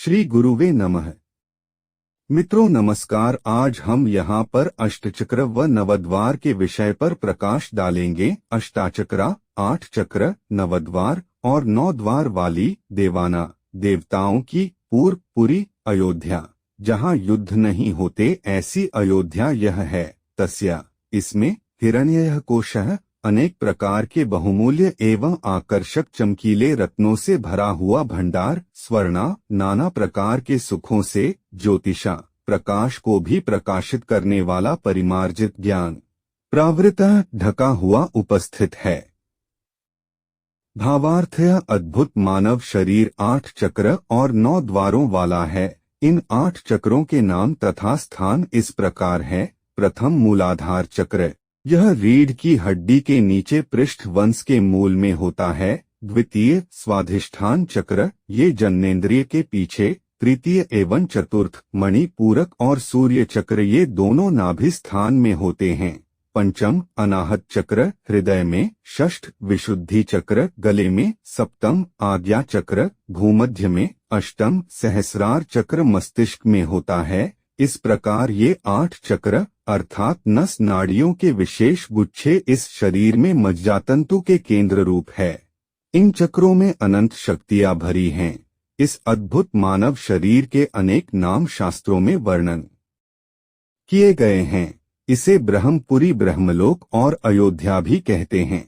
श्री गुरुवे नमः। मित्रों नमस्कार। आज हम यहाँ पर अष्टचक्र व नवद्वार के विषय पर प्रकाश डालेंगे। अष्टाचक्रा 8 चक्र, नवद्वार और 9 द्वार वाली देवाना देवताओं की पुरी अयोध्या, जहाँ युद्ध नहीं होते ऐसी अयोध्या यह है। तस्या, इसमें हिरण्ययः कोशः, अनेक प्रकार के बहुमूल्य एवं आकर्षक चमकीले रत्नों से भरा हुआ भंडार, स्वर्णा, नाना प्रकार के सुखों से, ज्योतिषा, प्रकाश को भी प्रकाशित करने वाला परिमार्जित ज्ञान प्रावृतः ढका हुआ उपस्थित है। भावार्थ, अद्भुत मानव शरीर 8 चक्र और 9 द्वारों वाला है। इन 8 चक्रों के नाम तथा स्थान इस प्रकार है। प्रथम मूलाधार चक्र, यह रीढ़ की हड्डी के नीचे पृष्ठ वंश के मूल में होता है। द्वितीय स्वाधिष्ठान चक्र, ये जननेंद्रिय के पीछे। तृतीय एवं चतुर्थ मणिपूरक और सूर्य चक्र, ये दोनों नाभि स्थान में होते हैं। पंचम अनाहत चक्र, हृदय में। षष्ठ विशुद्धि चक्र, गले में। सप्तम आज्ञा चक्र, भूमध्य में। अष्टम सहस्रार चक्र, मस्तिष्क में होता है। इस प्रकार ये 8 चक्र अर्थात नस नाड़ियों के विशेष गुच्छे इस शरीर में मज्जातंतु के केंद्र रूप है। इन चक्रों में अनंत शक्तियां भरी हैं। इस अद्भुत मानव शरीर के अनेक नाम शास्त्रों में वर्णन किए गए हैं। इसे ब्रह्मपुरी, ब्रह्मलोक और अयोध्या भी कहते हैं।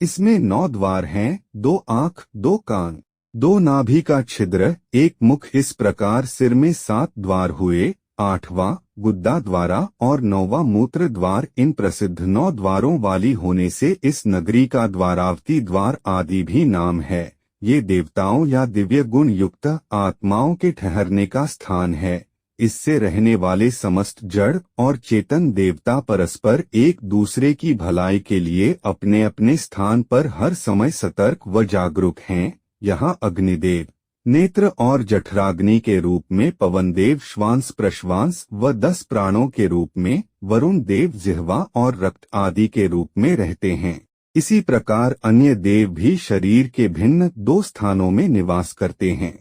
इसमें 9 द्वार हैं, 2 आँख, 2 कान, 2 नाभि का छिद्र, 1 मुख। इस प्रकार सिर में 7 द्वार हुए। 8वां गुद्दा द्वारा और 9वां मूत्र द्वार। इन प्रसिद्ध 9 द्वारों वाली होने से इस नगरी का द्वारावती द्वार आदि भी नाम है। ये देवताओं या दिव्य गुण युक्त आत्माओं के ठहरने का स्थान है। इससे रहने वाले समस्त जड़ और चेतन देवता परस्पर एक दूसरे की भलाई के लिए अपने अपने स्थान पर हर समय सतर्क व जागरूक हैं। यहाँ अग्निदेव नेत्र और जठराग्नि के रूप में, पवन देव श्वांस प्रश्वांस व 10 प्राणों के रूप में, वरुण देव जिह्वा और रक्त आदि के रूप में रहते हैं। इसी प्रकार अन्य देव भी शरीर के भिन्न 2 स्थानों में निवास करते हैं।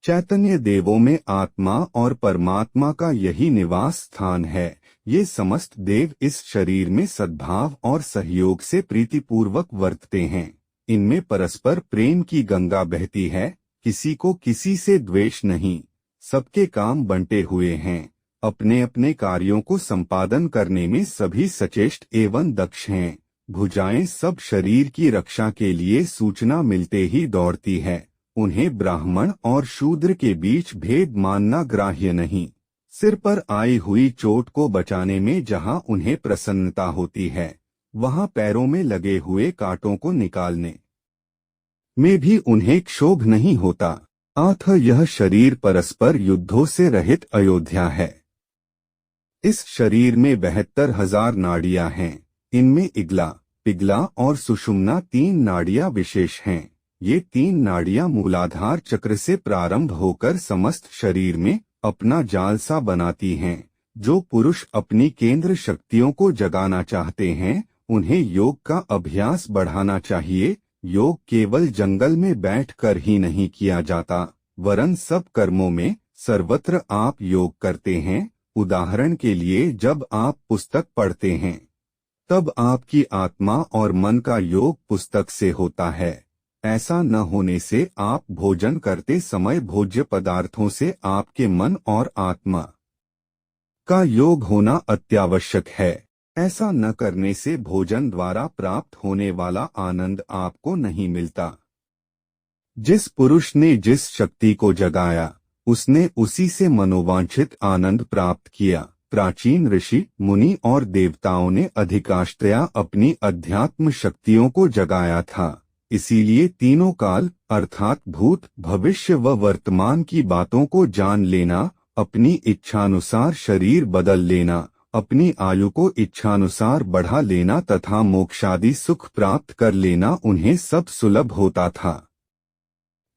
चैतन्य देवों में आत्मा और परमात्मा का यही निवास स्थान है। ये समस्त देव इस शरीर में सद्भाव और सहयोग से प्रीतिपूर्वक वर्तते हैं। इनमें परस्पर प्रेम की गंगा बहती है। किसी को किसी से द्वेष नहीं। सबके काम बंटे हुए हैं। अपने अपने कार्यों को संपादन करने में सभी सचेष्ट एवं दक्ष हैं। भुजाएं सब शरीर की रक्षा के लिए सूचना मिलते ही दौड़ती है। उन्हें ब्राह्मण और शूद्र के बीच भेद मानना ग्राह्य नहीं। सिर पर आई हुई चोट को बचाने में जहां उन्हें प्रसन्नता होती है, वहां पैरों में लगे हुए कांटों को निकालने में भी उन्हें क्षोभ नहीं होता। अतः यह शरीर परस्पर युद्धों से रहित अयोध्या है। इस शरीर में 72,000 नाड़ियां हैं। इनमें इगला, पिगला और सुषुम्ना 3 नाड़ियां विशेष हैं। ये 3 नाड़ियां मूलाधार चक्र से प्रारंभ होकर समस्त शरीर में अपना जाल सा बनाती हैं। जो पुरुष अपनी केंद्र शक्तियों को जगाना चाहते हैं, उन्हें योग का अभ्यास बढ़ाना चाहिए। योग केवल जंगल में बैठकर ही नहीं किया जाता, वरन सब कर्मों में सर्वत्र आप योग करते हैं। उदाहरण के लिए, जब आप पुस्तक पढ़ते हैं, तब आपकी आत्मा और मन का योग पुस्तक से होता है। ऐसा न होने से आप भोजन करते समय भोज्य पदार्थों से आपके मन और आत्मा का योग होना अत्यावश्यक है। ऐसा न करने से भोजन द्वारा प्राप्त होने वाला आनंद आपको नहीं मिलता। जिस पुरुष ने जिस शक्ति को जगाया, उसने उसी से मनोवांछित आनंद प्राप्त किया। प्राचीन ऋषि मुनि और देवताओं ने अधिकांशतया अपनी अध्यात्म शक्तियों को जगाया था। इसीलिए तीनों काल अर्थात भूत, भविष्य व वर्तमान की बातों को जान लेना, अपनी इच्छानुसार शरीर बदल लेना, अपनी आयु को इच्छानुसार बढ़ा लेना तथा मोक्षादि सुख प्राप्त कर लेना उन्हें सब सुलभ होता था।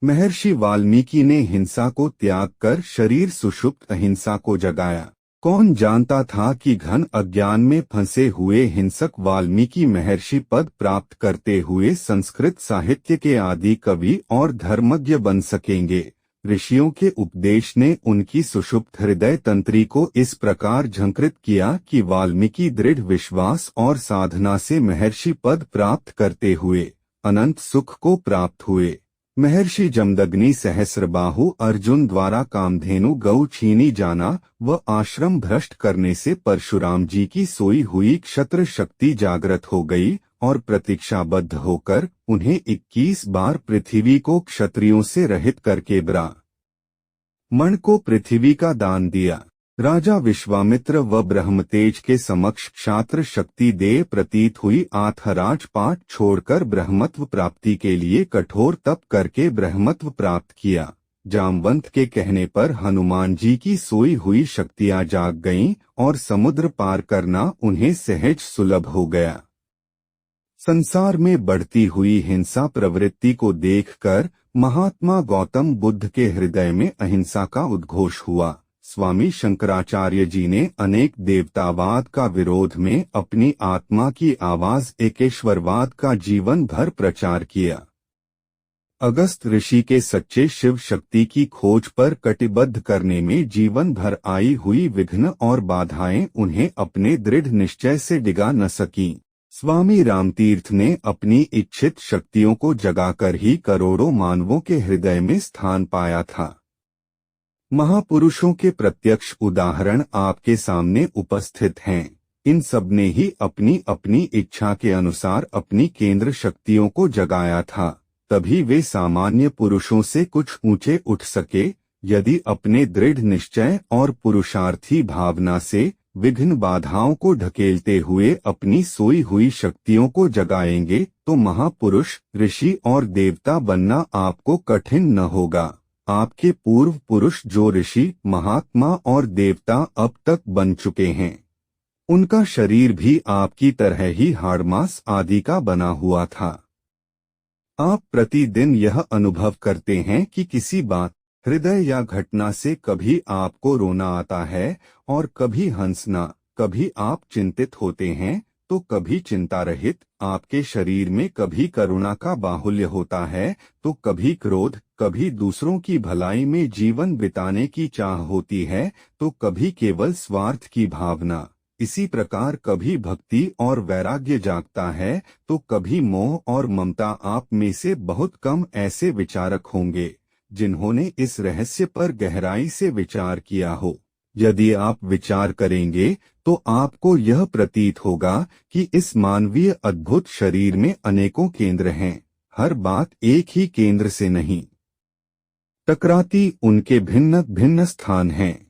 महर्षि वाल्मीकि ने हिंसा को त्याग कर शरीर सुषुप्त अहिंसा को जगाया। कौन जानता था कि घन अज्ञान में फंसे हुए हिंसक वाल्मीकि महर्षि पद प्राप्त करते हुए संस्कृत साहित्य के आदि कवि और धर्मज्ञ बन सकेंगे। ऋषियों के उपदेश ने उनकी सुषुप्त हृदय तंत्री को इस प्रकार झंकृत किया कि वाल्मीकि दृढ़ विश्वास और साधना से महर्षि पद प्राप्त करते हुए अनंत सुख को प्राप्त हुए। महर्षि जमदग्नि सहस्रबाहु अर्जुन द्वारा कामधेनु गौ छीनी जाना व आश्रम भ्रष्ट करने से परशुराम जी की सोई हुई क्षत्र शक्ति जागृत हो गई और प्रतीक्षाबद्ध होकर उन्हें 21 बार पृथ्वी को क्षत्रियों से रहित करके ब्राह्मण को पृथ्वी का दान दिया। राजा विश्वामित्र व ब्रह्मतेज के समक्ष क्षात्र शक्ति देह प्रतीत हुई अथ राजपाट छोड़कर ब्रह्मत्व प्राप्ति के लिए कठोर तप करके ब्रह्मत्व प्राप्त किया। जामवंत के कहने पर हनुमान जी की सोई हुई शक्तियां जाग गईं और समुद्र पार करना उन्हें सहज सुलभ हो गया। संसार में बढ़ती हुई हिंसा प्रवृत्ति को देखकर महात्मा गौतम बुद्ध के हृदय में अहिंसा का उद्घोष हुआ। स्वामी शंकराचार्य जी ने अनेक देवतावाद का विरोध में अपनी आत्मा की आवाज एकेश्वरवाद का जीवन भर प्रचार किया। अगस्त ऋषि के सच्चे शिव शक्ति की खोज पर कटिबद्ध करने में जीवन भर आई हुई विघ्न और बाधाएं उन्हें अपने दृढ़ निश्चय से डिगा न सकीं। स्वामी रामतीर्थ ने अपनी इच्छित शक्तियों को जगाकर ही करोड़ों मानवों के हृदय में स्थान पाया था। महापुरुषों के प्रत्यक्ष उदाहरण आपके सामने उपस्थित हैं। इन सब ने ही अपनी अपनी इच्छा के अनुसार अपनी केंद्र शक्तियों को जगाया था, तभी वे सामान्य पुरुषों से कुछ ऊंचे उठ सके। यदि अपने दृढ़ निश्चय और पुरुषार्थी भावना से विघ्न बाधाओं को ढकेलते हुए अपनी सोई हुई शक्तियों को जगाएंगे तो महापुरुष, ऋषि और देवता बनना आपको कठिन न होगा। आपके पूर्व पुरुष जो ऋषि, महात्मा और देवता अब तक बन चुके हैं, उनका शरीर भी आपकी तरह ही हाड़ मांस आदि का बना हुआ था। आप प्रतिदिन यह अनुभव करते हैं कि किसी बात, हृदय या घटना से कभी आपको रोना आता है और कभी हंसना, कभी आप चिंतित होते हैं तो कभी चिंता रहित। आपके शरीर में कभी करुणा का बाहुल्य होता है तो कभी क्रोध, कभी दूसरों की भलाई में जीवन बिताने की चाह होती है तो कभी केवल स्वार्थ की भावना। इसी प्रकार कभी भक्ति और वैराग्य जागता है तो कभी मोह और ममता। आप में से बहुत कम ऐसे विचारक होंगे जिन्होंने इस रहस्य पर गहराई से विचार किया हो। यदि आप विचार करेंगे तो आपको यह प्रतीत होगा कि इस मानवीय अद्भुत शरीर में अनेकों केंद्र हैं। हर बात एक ही केंद्र से नहीं टकराती, उनके भिन्न भिन्न स्थान हैं।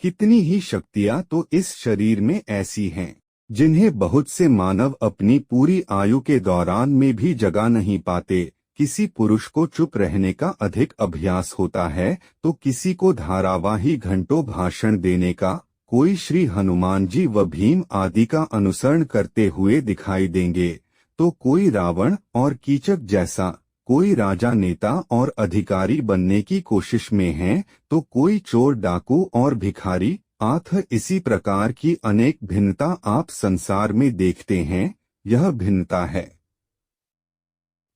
कितनी ही शक्तियां तो इस शरीर में ऐसी हैं जिन्हें बहुत से मानव अपनी पूरी आयु के दौरान में भी जगा नहीं पाते। किसी पुरुष को चुप रहने का अधिक अभ्यास होता है तो किसी को धारावाही घंटों भाषण देने का। कोई श्री हनुमान जी व भीम आदि का अनुसरण करते हुए दिखाई देंगे तो कोई रावण और कीचक जैसा। कोई राजा, नेता और अधिकारी बनने की कोशिश में है तो कोई चोर, डाकू और भिखारी। इसी प्रकार की अनेक भिन्नता आप संसार में देखते हैं। यह भिन्नता है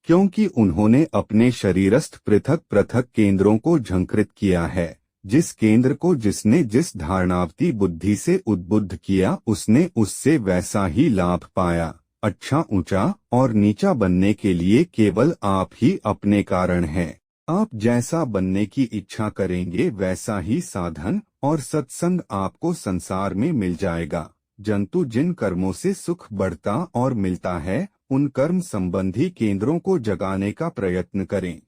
क्योंकि उन्होंने अपने शरीरस्थ पृथक पृथक केंद्रों को झंकृत किया है। जिस केंद्र को जिसने जिस धारणावती बुद्धि से उद्बुद्ध किया उसने उससे वैसा ही लाभ पाया। अच्छा, ऊंचा और नीचा बनने के लिए केवल आप ही अपने कारण हैं। आप जैसा बनने की इच्छा करेंगे वैसा ही साधन और सत्संग आपको संसार में मिल जाएगा। जंतु जिन कर्मों से सुख बढ़ता और मिलता है उन कर्म संबंधी केंद्रों को जगाने का प्रयत्न करें।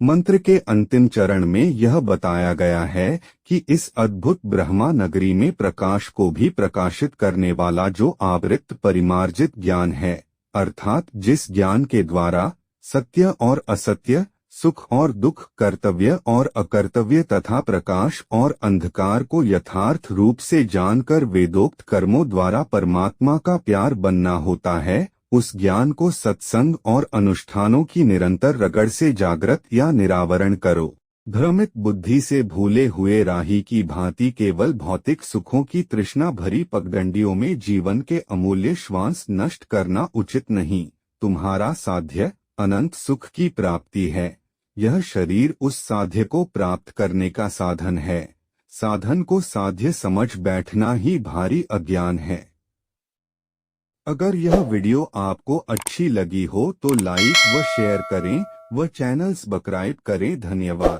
मंत्र के अंतिम चरण में यह बताया गया है कि इस अद्भुत ब्रह्मा नगरी में प्रकाश को भी प्रकाशित करने वाला जो आवृत्त परिमार्जित ज्ञान है, अर्थात जिस ज्ञान के द्वारा सत्य और असत्य, सुख और दुख, कर्तव्य और अकर्तव्य तथा प्रकाश और अंधकार को यथार्थ रूप से जानकर वेदोक्त कर्मों द्वारा परमात्मा का प्यार बनना होता है, उस ज्ञान को सत्संग और अनुष्ठानों की निरंतर रगड़ से जागृत या निरावरण करो। भ्रमित बुद्धि से भूले हुए राही की भांति केवल भौतिक सुखों की तृष्णा भरी पगडंडियों में जीवन के अमूल्य श्वास नष्ट करना उचित नहीं। तुम्हारा साध्य अनंत सुख की प्राप्ति है। यह शरीर उस साध्य को प्राप्त करने का साधन है। साधन को साध्य समझ बैठना ही भारी अज्ञान है। अगर यह वीडियो आपको अच्छी लगी हो तो लाइक व शेयर करें व चैनल सब्सक्राइब करें। धन्यवाद।